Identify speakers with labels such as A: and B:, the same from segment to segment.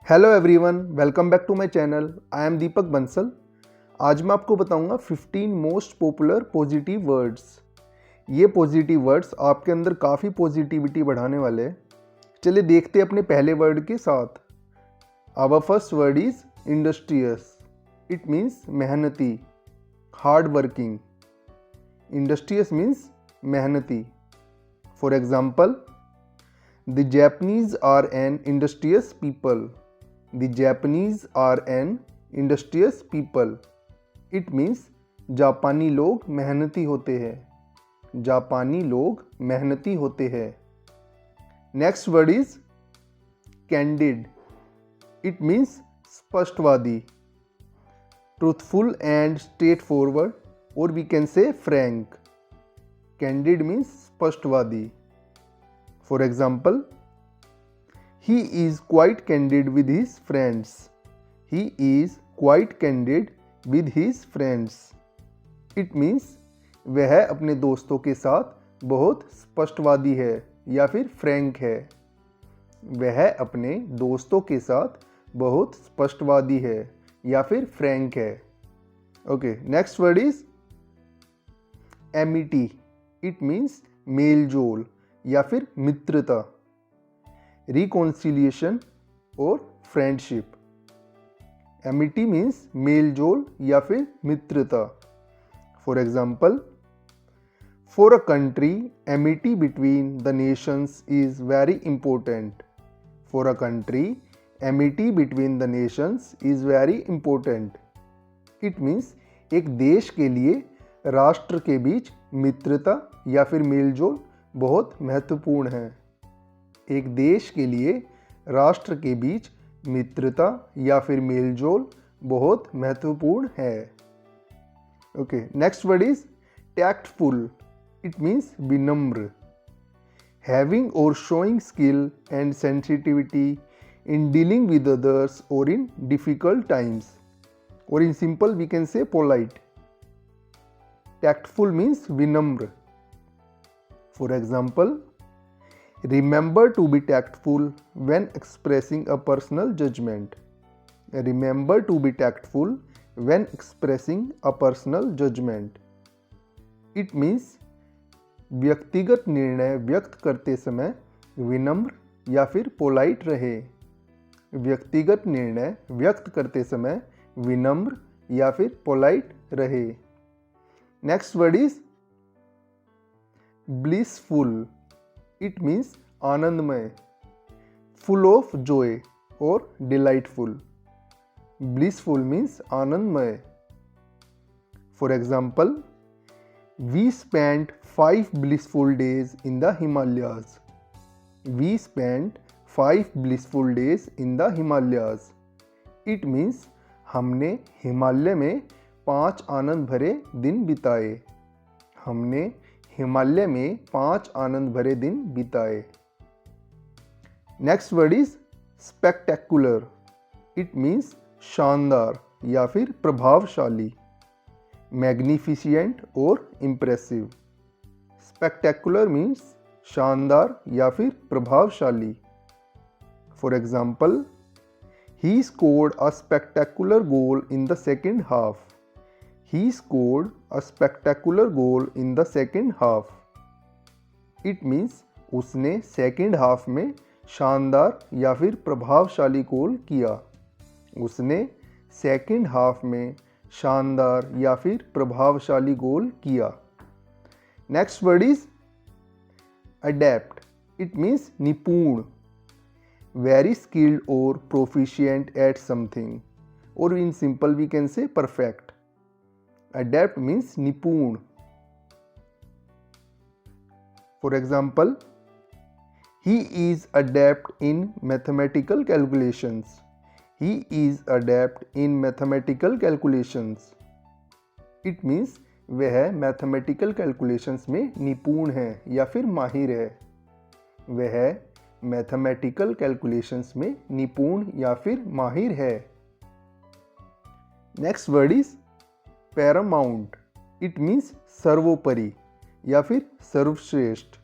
A: Hello everyone, welcome back to my channel. I am Deepak Bansal. आज मैं आपको बताऊंगा 15 मोस्ट पॉपुलर पॉजिटिव वर्ड्स। ये पॉजिटिव वर्ड्स आपके अंदर काफ़ी पॉजिटिविटी बढ़ाने वाले हैं। चलिए देखते हैं अपने पहले वर्ड के साथ। Our first word is industrious. It means मेहनती, हार्ड वर्किंग। इंडस्ट्रियस मीन्स मेहनती। For example, the Japanese are an industrious people. The Japanese are an industrious people. It means जापानी लोग मेहनती होते हैं। जापानी लोग मेहनती होते हैं। Next word is candid. It means स्पष्टवादी, ट्रूथफुल एंड स्ट्रेट फॉरवर्ड, और we can say frank. Candid means स्पष्टवादी। For example, he is quite candid with his friends. He is quite candid with his friends. It means वह अपने दोस्तों के साथ बहुत स्पष्टवादी है या फिर फ्रैंक है। वह अपने दोस्तों के साथ बहुत स्पष्टवादी है या फिर फ्रैंक है। Okay, next word is Amity. It means male जोल या फिर मित्रता, रिकॉन्सिलिएशन और फ्रेंडशिप। एमिटी मीन्स मेल जोल या फिर मित्रता। For example, for a country Amity between the Nations is very important. For a country Amity between the Nations is very important. It means एक देश के लिए राष्ट्र के बीच मित्रता या फिर मेलजोल बहुत महत्वपूर्ण है। एक देश के लिए राष्ट्र के बीच मित्रता या फिर मेलजोल बहुत महत्वपूर्ण है। Okay, next word is tactful. It means विनम्र। हैविंग और showing skill and sensitivity in dealing with others और इन डिफिकल्ट टाइम्स, और in simple we can say polite. Tactful means विनम्र। For example, remember to be tactful when expressing a personal judgment. Remember to be tactful when expressing a personal judgment. It means व्यक्तिगत निर्णय व्यक्त करते समय विनम्र या फिर पोलाइट रहे। व्यक्तिगत निर्णय व्यक्त करते समय विनम्र या फिर पोलाइट रहे। Next word is blissful. It means आनंदमय, फुल ऑफ जॉय और डिलाइटफुल। ब्लिसफुल मीन्स आनंदमय। For example, we spent 5 blissful days in the Himalayas. We spent 5 blissful days in the Himalayas. It means हमने हिमालय में 5 आनंद भरे दिन बिताए। हमने हिमालय में 5 आनंद भरे दिन बिताए। Next word is spectacular. It means शानदार या फिर प्रभावशाली, मैग्निफिशिएंट और इम्प्रेसिव। स्पेक्टेकुलर मीन्स शानदार या फिर प्रभावशाली। For example, he scored a spectacular goal in the second half. He scored a spectacular goal in the second half. It means उसने सेकेंड हाफ में शानदार या फिर प्रभावशाली गोल किया। उसने सेकेंड हाफ में शानदार या फिर प्रभावशाली गोल किया। Next word is adept. It means निपुण, वेरी स्किल्ड और प्रोफिशिएंट एट समथिंग, और in simple we can say perfect. Adept means निपुण। For example, he is adept in mathematical calculations. He is adept in mathematical calculations. It means वह mathematical calculations में निपुण है या फिर माहिर है। वह mathematical calculations में निपुण या फिर माहिर है। Next word is paramount. It means सर्वोपरि या फिर सर्वश्रेष्ठ,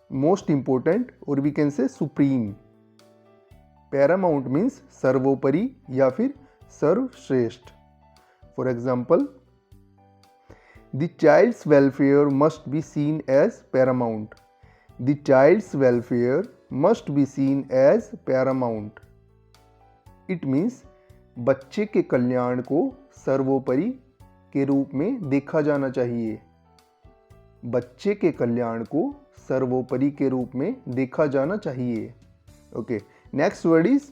A: मोस्ट इंपॉर्टेंट, और we can say supreme. Paramount means सर्वोपरि या फिर सर्वश्रेष्ठ। For example, the child's welfare must be seen as paramount. The child's welfare must be seen as paramount. It means बच्चे के कल्याण को सर्वोपरि के रूप में देखा जाना चाहिए। बच्चे के कल्याण को सर्वोपरि के रूप में देखा जाना चाहिए। Okay, next word is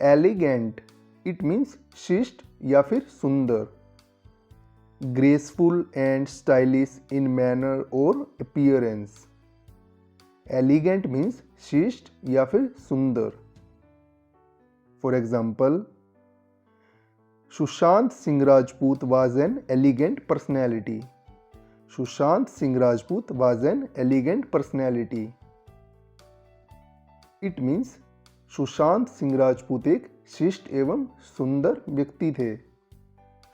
A: elegant. It means शिष्ट या फिर सुंदर। Graceful and stylish in manner और अपीयरेंस। एलिगेंट मीन्स शिष्ट या फिर सुंदर। For example, Sushant Singh Rajput was an elegant personality. Sushant Singh Rajput was an elegant personality. It means Sushant Singh Rajput एक शिष्ट एवं सुंदर व्यक्ति थे।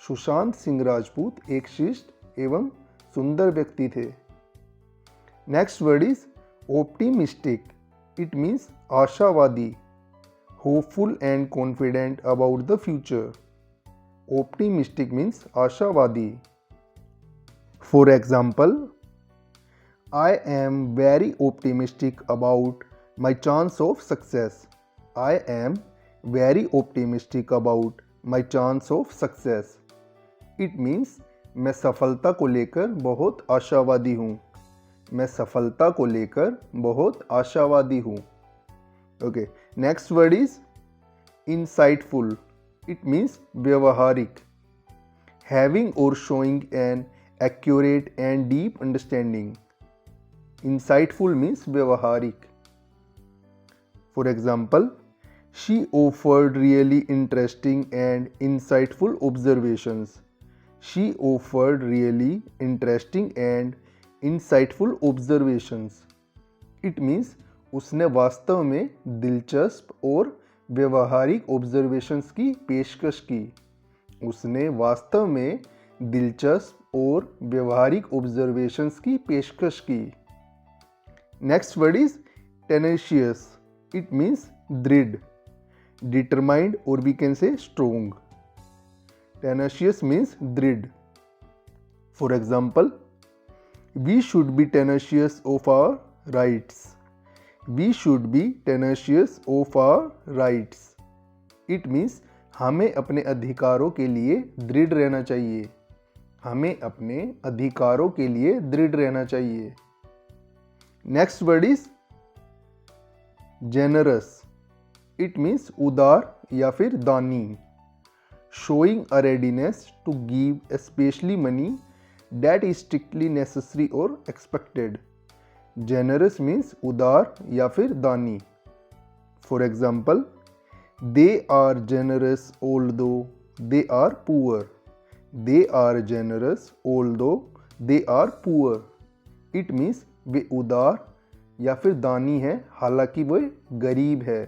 A: सुशांत सिंह राजपूत एक शिष्ट एवं सुंदर व्यक्ति थे। Next word is optimistic. It means आशावादी, hopeful and confident about the future. Optimistic means आशावादी। For example, I am very optimistic about my chance of success. I am very optimistic about my chance of success. It means मैं सफलता को लेकर बहुत आशावादी हूँ। मैं सफलता को लेकर बहुत आशावादी हूँ। Okay, next word is insightful. It means व्यवहारिक, having or showing an accurate and deep understanding. Insightful means व्यवहारिक। For example, she offered really interesting and insightful observations. She offered really interesting and insightful observations. It means उसने वास्तव में दिलचस्प और व्यवहारिक observations की पेशकश की। उसने वास्तव में दिलचस्प और व्यवहारिक ऑब्जर्वेशंस की पेशकश की। Next word is tenacious. It means दृढ़, डिटरमाइंड और we can say strong. Tenacious means दृढ़। For example, we should be tenacious of our rights. We should be tenacious of our rights. It means हमें अपने अधिकारों के लिए दृढ़ रहना चाहिए। हमें अपने अधिकारों के लिए दृढ़ रहना चाहिए। Next word is generous. It means उदार या फिर दानी। Showing a readiness to give specially money that is strictly necessary और एक्सपेक्टेड। जेनरस मीन्स उदार या फिर दानी। For example, they are generous although they are poor. They are generous although they are poor. It means वे उदार या फिर दानी है हालांकि वे गरीब है।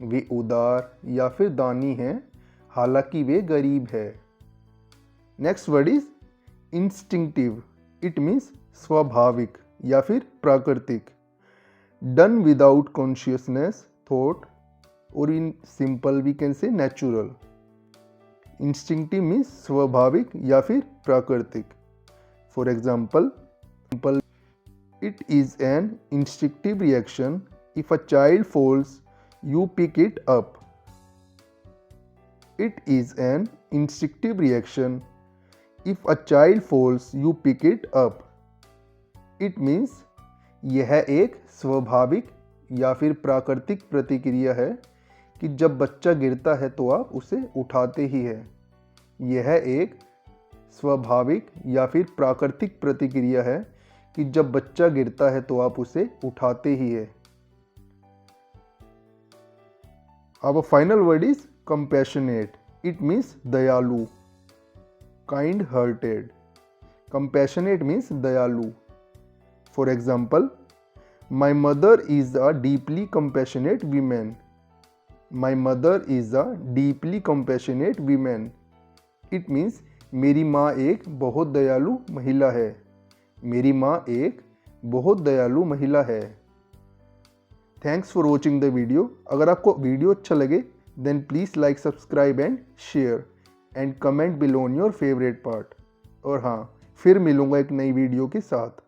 A: वे उदार या फिर दानी है हालांकि वे गरीब है। Next word is instinctive. It means स्वाभाविक या फिर प्राकृतिक। डन विदाउट कॉन्शियसनेस थॉट और in simple we can say natural. Instinctive means स्वाभाविक या फिर प्राकृतिक। For example, it is an instinctive reaction if a child falls you pick it up. It is an instinctive reaction if a child falls you pick it up. It means यह एक स्वाभाविक या फिर प्राकृतिक प्रतिक्रिया है कि जब बच्चा गिरता है तो आप उसे उठाते ही हैं। यह एक स्वाभाविक या फिर प्राकृतिक प्रतिक्रिया है कि जब बच्चा गिरता है तो आप उसे उठाते ही हैं। अब final word is compassionate. It means दयालु, काइंड हार्टेड। कंपैशनेट मीन्स दयालु। For example, my mother is a deeply compassionate women. My mother is a deeply compassionate women. It means मेरी माँ एक बहुत दयालु महिला है। मेरी माँ एक बहुत दयालु महिला है। Thanks for watching the video. अगर आपको वीडियो अच्छा लगे then please like, subscribe and share and comment below on your favourite part. और हाँ, फिर मिलूँगा एक नई वीडियो के साथ।